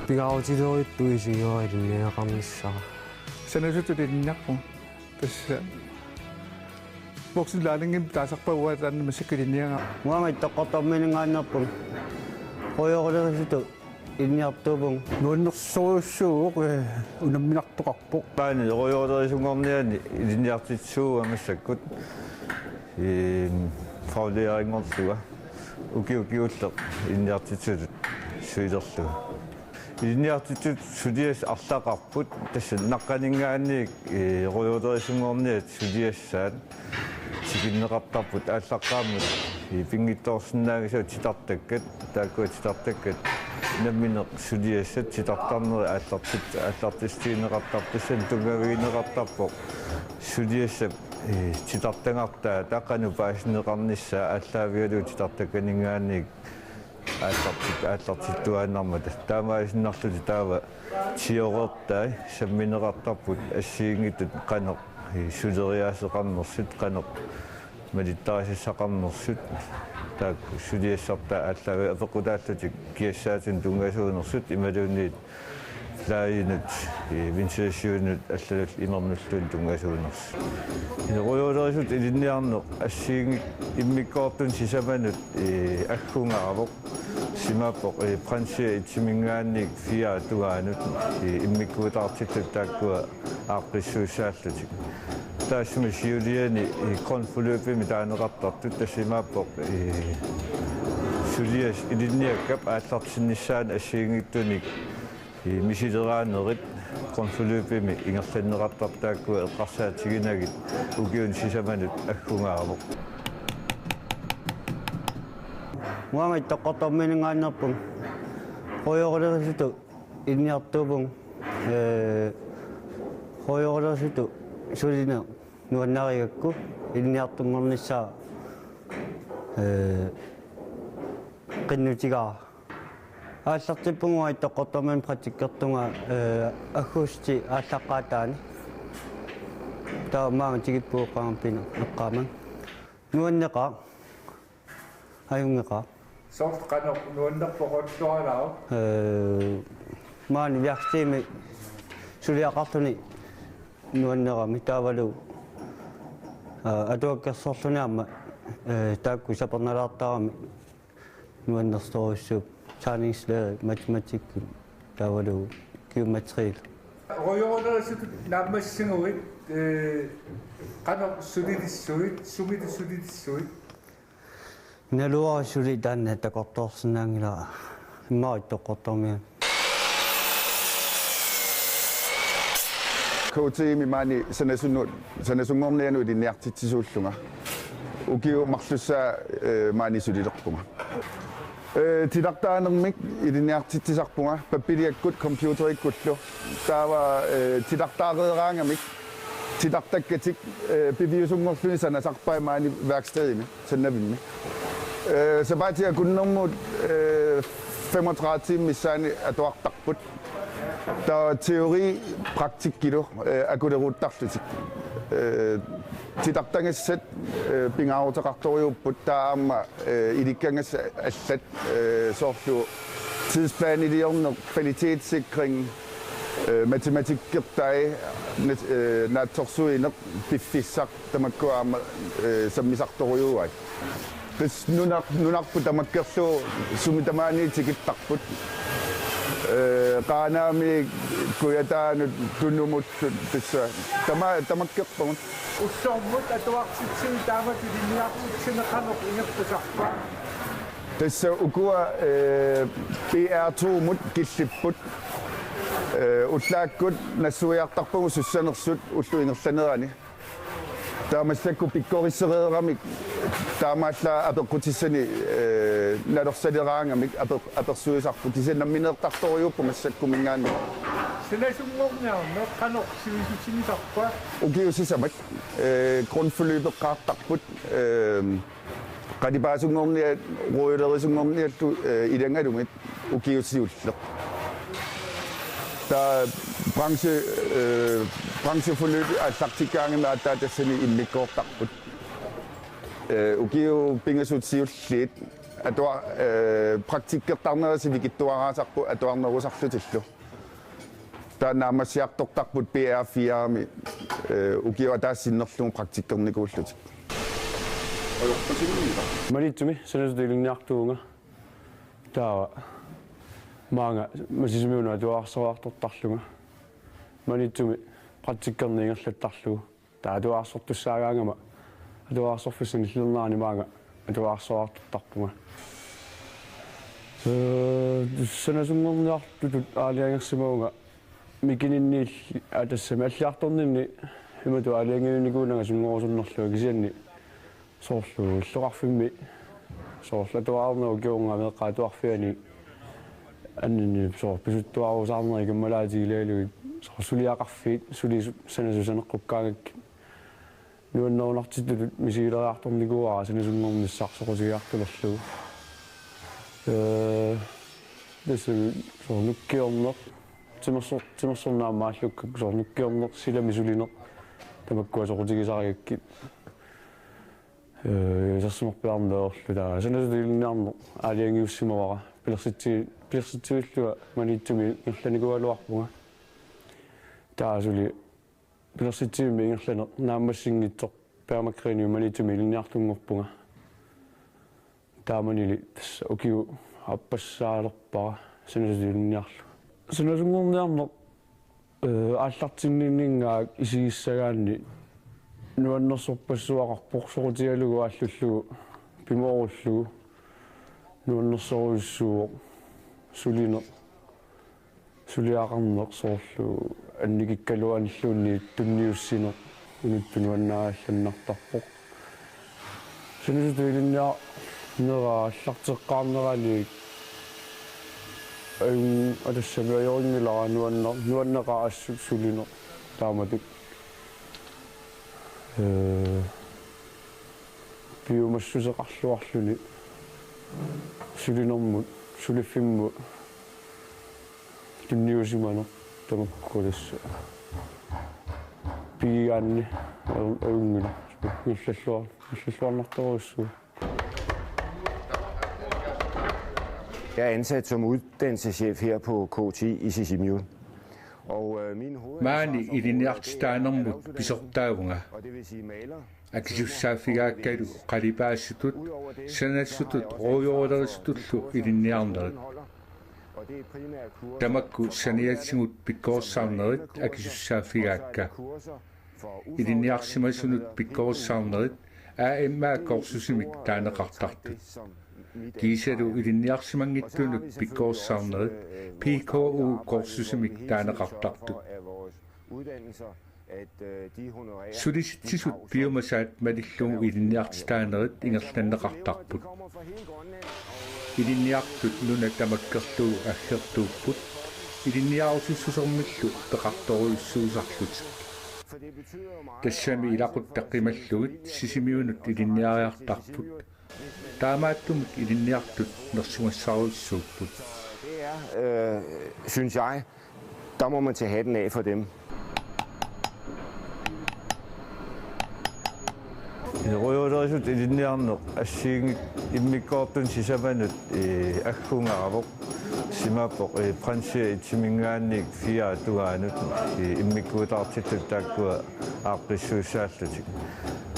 비가오지도 또이지요 이리네 감사. Sanasut ulinniarpu tassa boxilaalingim taasarpaguatan masikilinianga Muanga toqotorminingaannerpun qoyorlerisitu inniartuvun nuannersuussuuq unamminartoqarpoq paani royorderisuнгорниани илиниартитсуу амассаккут фаулеерингорсуга укиукиуллеқ илиниартитсулут суилерлуга илиниартитсут сулиас арлаақарпут тасса наққанингаанниик роyorderisuнгорниат сулиассаат сигиннеқартарпут ааллаққааммут пингитторсинаагисаа титартаккат тааккуа титартаккат намминеқ сулиассат титартарнери ааллартистиинеқартарпуссан тунгавигинеқартарпоқ сулиассап титартангартаа таақану паасинеқарниссаа ааллаавиалу титартакканингаанник ааллартиттуааннармата таамаасиннарлути таава тиорертай самминеқартарпут ассиингитут қанеқ сулериаасеқарнерсут қанеқ малиттарисассақарнерсут таак сулиассарта ааллави апеқутааллутик киассаатин тунгасуунерсут ималуунниит лаинут винсиассиунут аллалал имернуллуун тунгасуунерс роёлерисут илинниарнеқ ассиингит иммиккоортун сисаманут аккунгаравоқ симаппоқ франсиа итсимингаанник фиа тугаанут иммиккуутаартиттут тааккуа ааққиссуусааллутик таасми сиулиани конфулуупими таанеқартартут тассимааппоқ сулиас илинниаккап ааллартиннissaан ассиингиттуник мисилераанерит конфулуупими ингерланнеқартартааккуа эққарсаатигинагит укиун сисаманут аггунгааравоқ muanga toqotorminingaannerpun qoyorlerisitu inniartuvun qoyorlerisitu sulina nuannarigakku inniartungornissaa qinnutigaa ааллартиппугуа тоқотормин практиккертунга аггусти ааллаққаатаани таамаан тигиппуоққарпина эққааман нуаннеқа аюнгеқа soft qanoq nuannerpoqolloralao маани виарсиими сулиақартуни нуаннерами таавалу атуаккерсорлуниарма таакку саперналаартарами нуаннерсторуссууп чаанингслери математикки таавалу геометрил royorderisut naammassiguit qanoq sulidissuit sumidissulidissuit налуа сули таанна такорторсинаангила иммаат тоққортормиа KTM mani sanasungornianu iliniartitsisuullunga ukiu marlussaa mani sulilerpunga tilartaanermik iliniartitsisarpunga pappiliakkut computerikkullu taava tilartaareeraangamik tilartakkatik piviusungorluni sanasarpai mani værkstedimi sannavimmi sabatia kunnermut 35 timer missaani atuartarput der teori praktikkilu akuleruttarlutik titartangassat pingaarutaqartoriupput taama ilikkangas allat soorlu tidsplaaniliorner kvalitetssikring matematikkertai naatsorsuineq piffissaq tamakkuaama sammisartoriuat tis nunarpu tamakkerlu sumitamaani tikittarput qaanaami kuyataanut tunnumullut tissa tamakkerpagun ussormut atuartitsin taamat iliniartitsineqanoq ingertusarpa tissa ukua PR2 mut killipput ullaakkut nassuiartarpugu sussanersut ullu ingerlanerani taamassakku pikkorissereeramik taamaalla apeqqutissani nalorsaleraangamik apersuisarput tisannammineertartoriuppu massakku mingaanni sanasungorniarne qanoq sivisutinisarpa ukiusisamak grundforløbeqaartarput qalipaasungornia roilerisungorniallu ilangalungit ukiusiulleq ta brancheforløb allartikkaangami aataatassani immikkoortarput ukiu pingasut siulliit атуа практиккертарнерси викиттуараасарпу атуарнерусарлутиллу таанаамассиартортарпут PR4-ами укиуа таассиннерлугу практиккерникууллутик Manitsumi sanasutiilunniartuunga taawa maanga masisimiuna atuaarsoraartortarlunga manitsumi pratikkerniingerlattarlugu taa atuaarsortussaagaangama atuaarsorfissanillernaani maanga atuaarsoraartortarpunga sanasungorniartutut aaliangersimaunga mikininniilli atassami alliartorninni imatu aaliangininikuunanga sungorusуннерлуга кисианни soorlu illuqarfimmi soorlatuarnerу kiunga meeqqaatuarfiani annini soor pisuttuarusaarneri kammalaatigilaluit soorsuliaqarfiit suli sanasusaneqqukkaangak nuannerunartitutut misigileriartornikuara sanasungornissarsoqusigiartulerlugu tässä soor nukkiorner timersornaammaallukka soor nukkiorner silamisulineq tamakkua soqutigisariakki сарсимарпиарнеорлу таа санасутилинниарнер аалиангиуссимавара пилерситсивиллуга манитсуми ингерланикуалуарпунга таасули пилерситсивими ингерлане нааммассингитсоқ пермакриниу манитсуми илинниартунгорпунга тааманили тасса укиу аппассаалерпара санасутилинниарлу санасунгорниарнер ааллартинниннингаак исигиссагаанни nuannersorpassuaqarpoq soqutigalugu ааллуллугу пимооруллугу nuannersoruissuuq suliner suliaqarneq sooрлугу анникиккалуаниллуунни тунниуссинеq унуттунуаннаалланнартарпоq санасутуилинниа нера аллартеққарнерани адассами аёрингилара нуаннеqa ассу сулинер тааматук биомассусеқарлуарлуни сулинэрмут сулиффимму тунниусиманер тамаккуласса пигаанни аунгила иллаллуарнарторуссуу. Jeg er ansat som uddannelseschef her på KTI i Sisimiut. Maani iliniartitaanermut pisortaavunga akisussaafigaakkalu qalipaassutut sanassutut ruujorulerisutullu ilinniarnerit tamakku saniatsingut pikkoorsaarnerit akisussaafigaakka ilinniarsimasunut pikkoorsaarnerit aammaa korsusimik taaneqartartut kiisalu ilinniarsimangittunut pikkoorsaarnerit PKU korsusimik taaneqartartut sulisitsisut biomasaat malillugu ilinniartitaanerit ingerlanneqartarput ilinniartut nuna tamakkerlugu aggertuupput ilinniarusissusermillu peqartoruissuusarlut tassami ilaquttaqqimallugit sisimiunut ilinniariartarput taamaattumik ilinniartut nersumassaaruissuupput. Synes jeg, der må man tage hatten af for dem. Ruujolerisut ilinniarneq assiingit immikkoortun sisamanut aggungaarvoq simaapoq pransia itimingaannik fia tugaanut immikkuutaartitut taakkua aaqqissuussaallutik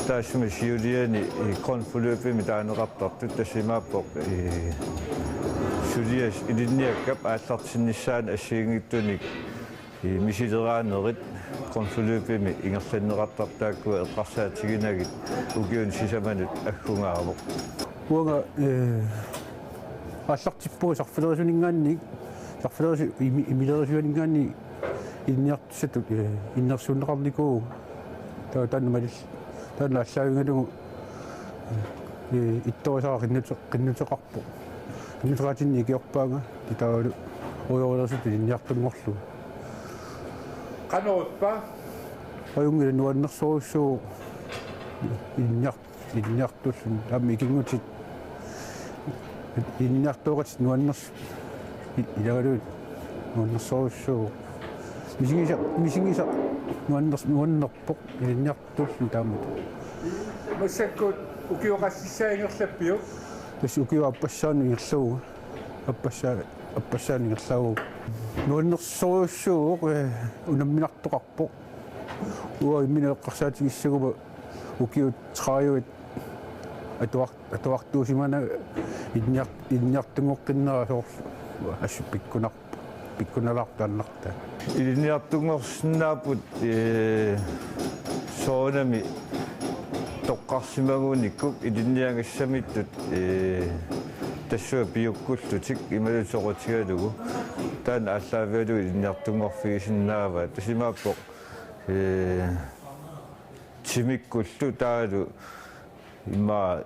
taassumi siuliani konfulupimi taaneqartartut tasimaapoq sulias ilinniakkap aallartinnissaan assiingittunik misileraannerit konfulupimi ingerlanneqartartaakkua eqqarsaatiginagit ukiun sisamanut aggungaarvoq уага аллартиппуу сарфилерисунингаанник сарфилерис имилерисуанингаанни инниартуссатук иннерсууннеқарникуу таанмалил таана аллаавингалугу ittorisara qinnuteqarpu qinnuteqatinni kiorpaanga titaalu uyorlersut inniartungorlu qanuutpa ayungila nuannersorussuu inniartullu taammi ikingutit инниартуuqat nuanners ilagaluut nuannersorussuu мисигиса nuannerpoq ilinniartullu taamut массаккут укиоqassissaangерлаппиу тас укиу аппассаанингерлугу аппассаанингерлугу нуаннерсориуссуу унамминартоқарпо уа имминеққарсаатигиссагума укиу траиуит атуартуусимана инниартунгоққиннера соор ассу пиккуналартааннарта илинниартунгорсинаапут соонами тоққарсимагууниккук илинниангассамиттут тассуа пиуккуллутик ималусоқутигалугу таан ааллаавиалу илинниартунгорфигисиннаава тасимааппоқ тимиккуллу таалу имма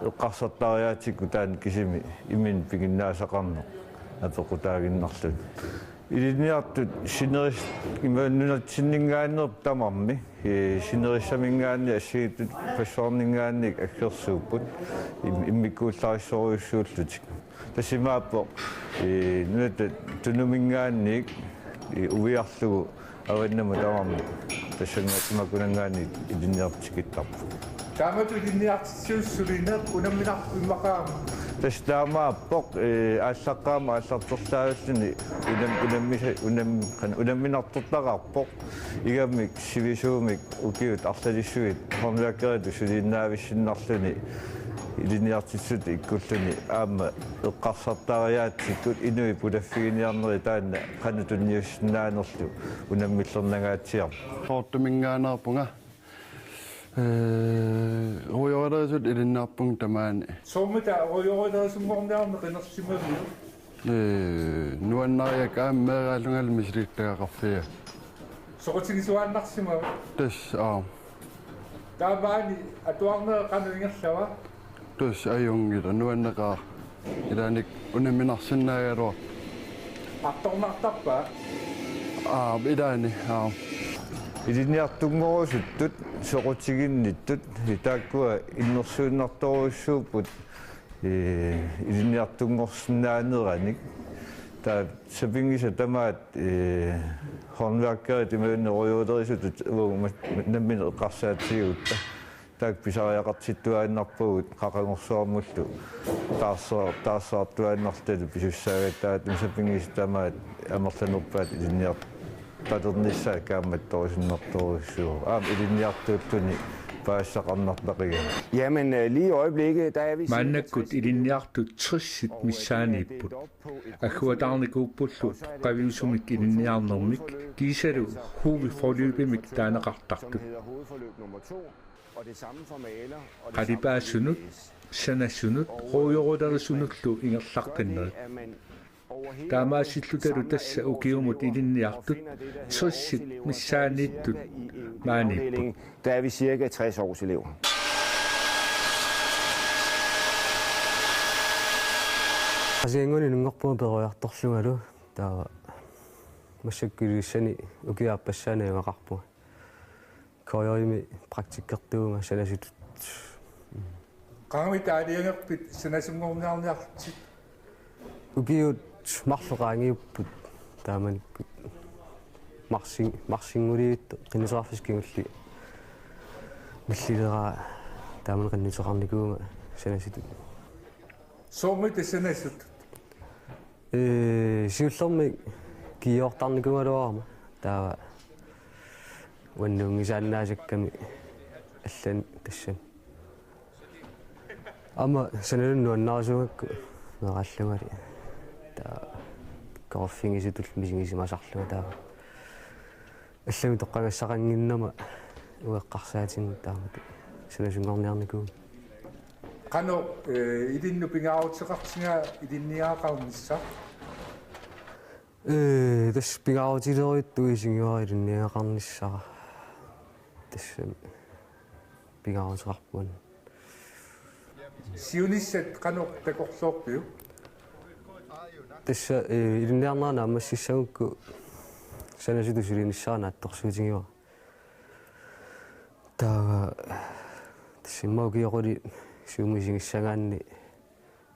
эққарсартариаатикку таан кисими имин пигиннаасақарно апеқутаагиннарлут илинниартут синерис имааннунатсиннингааннерп тамарми синериссамингаанни ассигиттут пассуарнингаанник аккерсууппут иммиккууллариссориуссууллутик тасимааппоқ нуната тунумингаанник увиарлугу аваннаму тамарми тассангатимакунангаанник илинниартикиттарпу таамату илинниартиссууссулинеэ унамминарпиммақаама тастаамааппоқ ааллаққаама аалларторлааллини унамминартортақарпоқ игаммик сивисуумик укиут арлалиссуит хорнуаккериту сулииннаависсиннарлуни илинниартиссут иккуллуни аама эққарсартариаатсиккут инуи пулаффигиниарнери таанна қанутунниуссиннаанерлу унаммиллернагаатсиар ортумингаанерпунга роёрерсут илиннаарпун тамаани соомута роёрерсумгорниарне qinерсимавиу нуаннариак ааммеералунгал мисилиттагақарфия соқутигисуааннарсимава тас таабаани атуарнеэ qanуингерлава тас аюнгила нуаннеқаа илааник унамминарсиннаагалуа арторнартарпаа илаани илинниартунгоруссуттут соқутигинниттут итааккуа иннерсуиннарторуссууппут илинниартунгорсинаанераник таа сапингиса тамаат хорнуаккерит имауннеруйуулерисутут угума наммин эққарсаатсигуутта таак писариақартиттуааннарпугут қақангорсуармуллу таассаартуааннарталу писуссаагаттаат сапингиса тамаат амерланерпаат илинниарт патернissaа кааматторисиннэрторуссуу илинниартууттуни паассақарнартақига Jamen lige i øjeblikket, der er vi... Mannakkut ilinniartut 60 missaaniipput akkuatаарnikupullut qaviusumik ilinniarnermik kiisalu huuvi forløbimik taaneqartartut qalipaasunut sanassunut ruuyorulerisunullu ingerlarqinneri таамаасиллуталу тасса укиумут илинниартут 60 миссаанииттут мааниппут Der er vi cirka 60 års elever. асиангуни нунгорпуу перуярторлугалу таа массаккилиссани укиааппассаанаамақарпу коёими практиккертууга санаситут qaami taaliangерпит санасунгорниарниартик укиут марлоqaangiupput тааманиккут марсингулиит qinnisarfiskingulli миллилера тааман qinnisaqarnikuunga санаситут соомут санасут сиуллерми киортарникугалуарма таа уаннунгисааннаасакками аллан тассан ама саналуннуаннарисугакку неқаллугали таа коффингисутул мисигисимасарлуга таа аллами тоққагассақангиннама уэққарсаатин таамат санасунгорниарникуу qanu ilinnu pingaarutiqartinga ilinniaaqarmissa тас пигаутилеруит туисингуа илинниақарниссара тассам пигаутеқарпуан сиуниссат qanu такорлуорпиу тасса илинниарнаана аммассиссагукку санаситу силиниссаана атторсуутингиуа таа тассиммаукиоқули сиумисигиссагаанни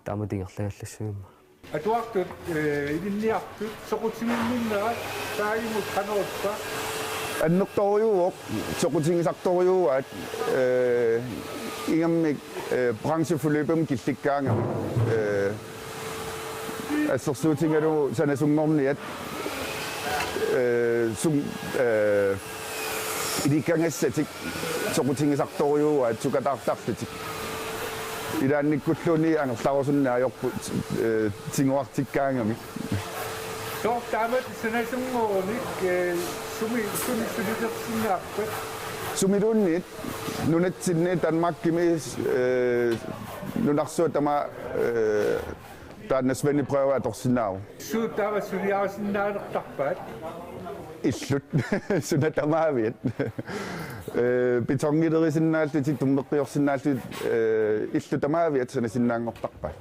тааматингерлагаллассагамма атуартут иlinniartut соқутиминнера таагимут qanеруппа 안넉도요 저고징삭도요 이감믹 brancheforløbet giltikkaanga assorsuutingalu sanasungorniat sum idikangassatik soqutingisartoriuat sukataartarlutik ilaannikkulluni angerlarusunnaajorpu tinguartikkaangami Så damit sanasungornik sumi sumidunnit nunatsinni Danmarkimi nunarsuutama taannasvaniprøva atorsinnaau suutava suliarsinnaanерtarpaat illut sunatamaavit betongiterisinnaallutik tummeqqiorsinnaallut illutamaavit sanasinnaangortarpaat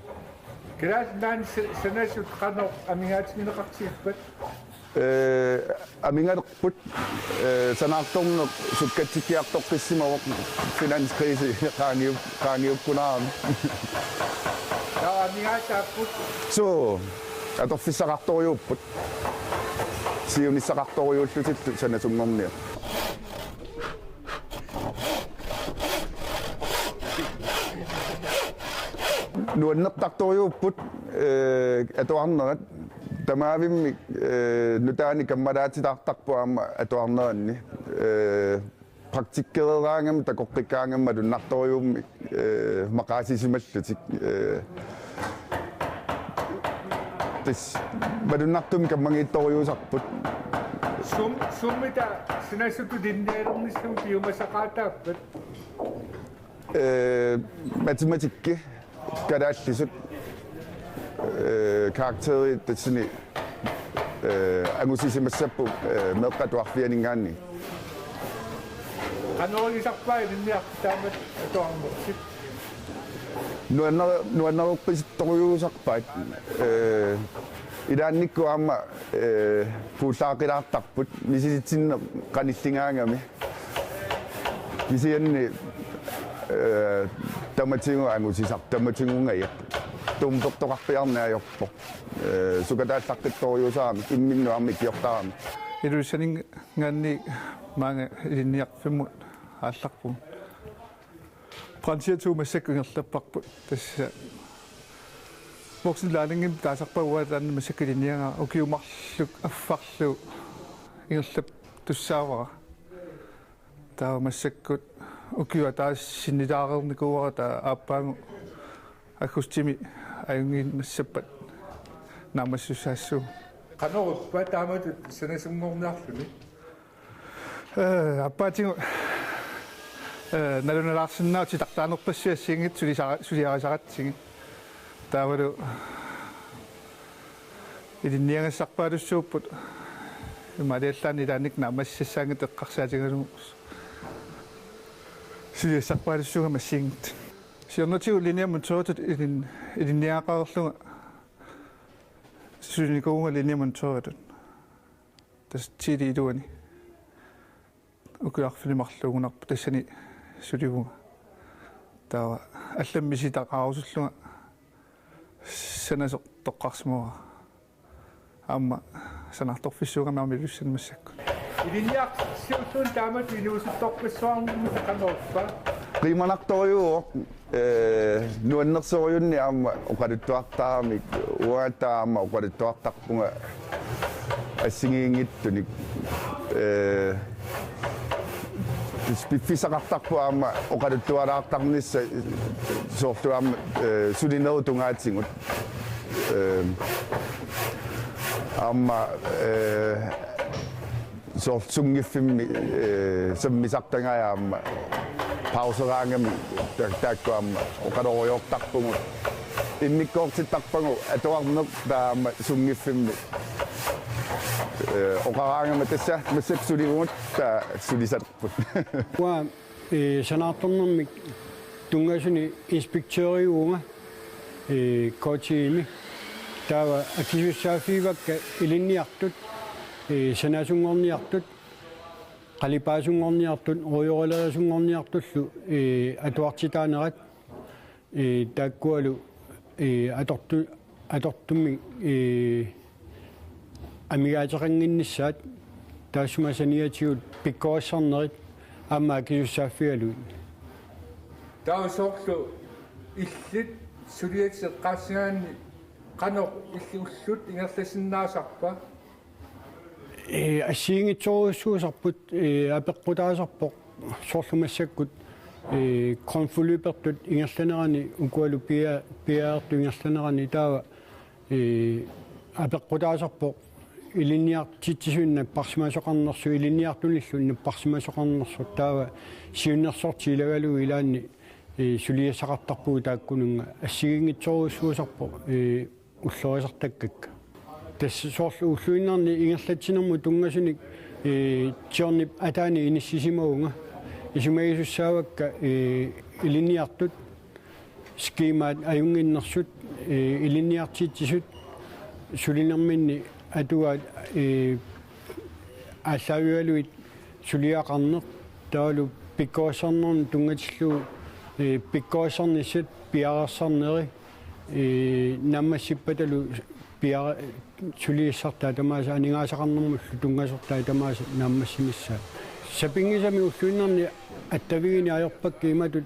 Græsland sanasut qanor amigaatigineqartigippat amingalerput sanaartorneq sukkatikkiartorqissimaroq finanskriisi qaaniuppunaarami amigaatapput so atorfissaqartoriupput siunissaqartoriullutillu sanasungornia nuanneqtartoriupput atuarnerat tamaavimmi nutaani kammalaatitaartarpuaama atuarneranni praktikkereeraangam takoqqikkaangamma tunnartoriummi maqaasisimallutik tis madunnartum kammangiittoriusarput summita sinasuttu dinneerernissum piumasaqaataappat matematikki kadaallisut karakteri tatsini angusisimassappu meqqatuarfianingaanni qanorisarpaa linniartaamat atuarnersit nuanneruppisittoriusarpaat ilaannikkuaama puullaaqilaartarput misisitsinne qanillingaangami misianni tamatingu angusisar tamatingungayat tumpertoqarpiarnaajorpo sukataallaqqittoriusaami imminnuarmi kiortarami ilusaningaanni maanga ilinniarfimmut aallarpun Fransiatuumassakkungerlapparput tassa voksenlaalingim taasarpaguataanna massakkilinnianga ukiumarluk affarlu ingerlap tussaavara taamassakut ukiua taassinnitaareernikuara taa aappaangu akkustimi ajungiinnassappat naamassussaassuu qanoruppa taamatut sanasungorniarluni аппаатигу налуналаарсинаути тартаанерпассиассингит сулиарисаратсиги таавалу илинниангассарпаалуссууппут ималиаллаани илааник наамассассаангит эққарсаатигалу сулиассарпаалуссуга массингит сиорнатигу линиамун тоотут илинниаақарлунга сулиникуунга линиамун тоотут тас тилиилуани укиарфилимарлугунарпу тассани сулигунга таа алламмиситақарусуллунга санасо тоққарсимуа амма санарторфиссуугамаами луссанмассакку илинниақ сиутун таамат инуусутторпассуарнумми тақанерпа qiimanartoriuoq nuannersoriunni aamma oqaluttuartaramik uataamma oqaluttuartarpunga assingiingittunik piffisaqartarpuaama oqaluttualaartarnissa soortuaama sulinerutungaatsingut aamma soortsungiffimmi sammisartangayaamma pauseraangami taakkuaamma oqaloriortarpungut innikkoortittarpangu atuarneq taamma sungiffimmi oqaraangama tassa massap suligungut taa sulisarput wa sanaartornermik tungasuni inspektøriunga kotiimi taava akisussaafiivakka ilinniartut sanasungorniartut qalipaasunngorniartut ruyoralaasungorniartullu atuartitaanerat taakkualu atortummi амигаатерангиннссаат таасумасаниатиут пиккоассарнерит аама кисуссааффиалуит таусоорлу иллит сулиатеққассигаанни qanor illuullut ingerlasinnaasarpa ассиингитсоруссуусарпут апеққутаасарпоқ соорлумассаккут конфулиперт ингерланерани укуалу пиаарту ингерланерани таава апеққутаасарпоқ илинниартитсисуинна парсимасоқарнерсу илинниартуниллунна парсимасоқарнерсу таава сиуннерсорти илагалу илаанни сулиасақартарпуу тааккунунга ассигингитсоруссуусарпо уллорисартаккакка тасса соорлу уллуиннарни ингерлатсинерму тунгасуник тиорнип атаани иниссисимауга исумагисуссаавакка илинниартут скимаат аюнгиннэрсут илинниартитсисут сулинерминни атуаат ааллаавиалуит сулиақарнеқ таалу пиккоассарнерни тунгатиллуу пиккоассарниссат пиарерсарнери наммассиппаталу пиара сулииссартаа тамааса анигаасақарнермуллу тунгасортаа тамааса наммассимиссаа сапингисами уллуиннарни аттавигини аёрпакки иматут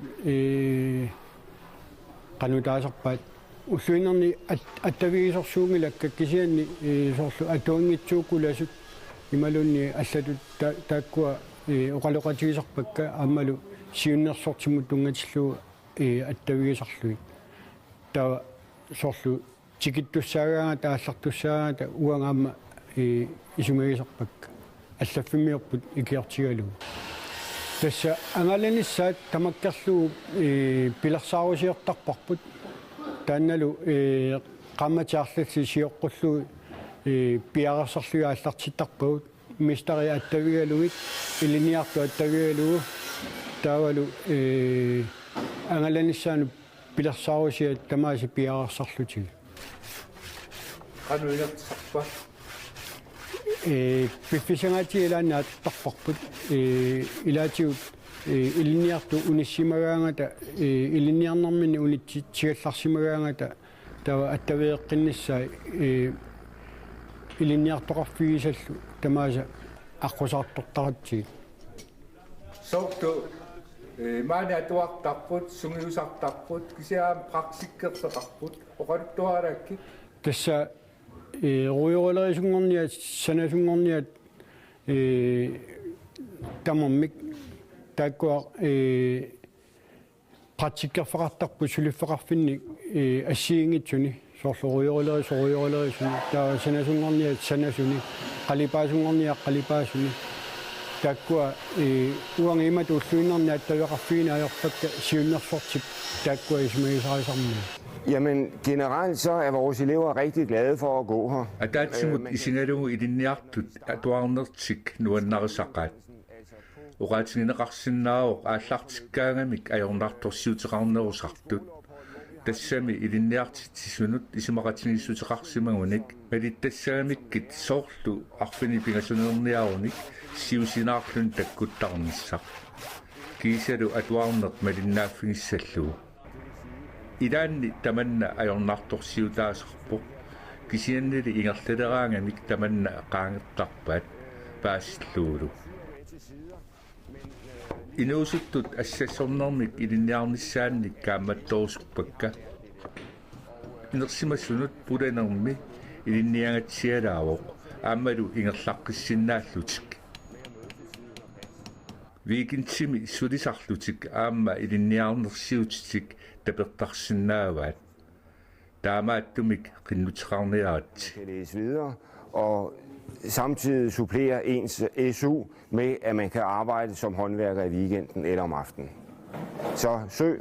канутаасарпаат уллуиннарни аттавигисорсуунгилакка кисианни соорлу атуангитсууккуласут ималунни аллатут тааккуа оқалоқатигисарпакка аамалу сиуннерсортимут тунгатиллуу аттавигисарлуит таа соорлу тикиттуссаагаанга тааллартуссаагаата уангаама исумагисарпакка аллаффимиорпут икиартигалу тасса ангаланиссаат тамаккерлуу пиларсаарусиортарпарпут таанналу qammatиарласси сиоққуллуу пиарерсарлуга аллартиттарпагут мистари аттавигалугит илиниарту аттавигалугу таавалу ангаланиссаану пиларсаарусиат тамааси пиарерсарлутиг qanуилертарпа пиффисангаати илаанааттарпарпут илаатигут илиниарту униссимагаангата илиниарнармини унитсигалларсимагаангата тава аттавеэққиннссаа илиниартоқарфигисаллу тамааса аққусаартортаратсиг соокту маана атуартарпут сунгиусартарпут кисиаам практиккерсеқарпут оқалуттуаалаакки тасса руйоролерисунгорниат санасунгорниат тамаммик тааккуа практиккерфақартарпу сулиффеқарфинник ассиингитсуни соорлу руйоролерисуни таа санасунгорниат санасуни қалипаасунгорниа қалипаасуни тааккуа уангимат уллуиннарни аттавеқарфигина аёрпакка сиуннерсортип тааккуа исмагисарисарми. Jamen generelt så er vores elever rigtig glade for at gå her. Атаатсимут исингалугу илинниартут атуарнерсик нуаннарисақаат угаатингинеқарсиннаавоқ ааллартиккаагамик аёрнарторсиутеқарнерусартут тассами илинниартитсисунут исимақатингиссутеқарсимагуник малиттассаагамиккит соорлу арфини пингасунерниаруник сиусинаарлун таккуттарниссақ кисалу атуарнеқ малиннааффигиссаллуу идаанни таманна аёрнарторсиутаасарпо кисианнили ингерлалераангамик таманна qaangeqqarpaat паассиллуулу инуусуттут ассассорнэрмик илинниарниссаанник каамматторусуппакка инерсимассунут пуланерми илинниангатсиалаавоқ аамалу ингерлаққиссиннааллутик викинтсими сулисарлутик аама илинниарнерсиутитик tappertarsinnaavaat taamaattumik qinnutеқарниаратsi Læse videre og samtidig supplere ens SU med, at man kan arbejde som håndværker i weekenden eller om aftenen. Så søg.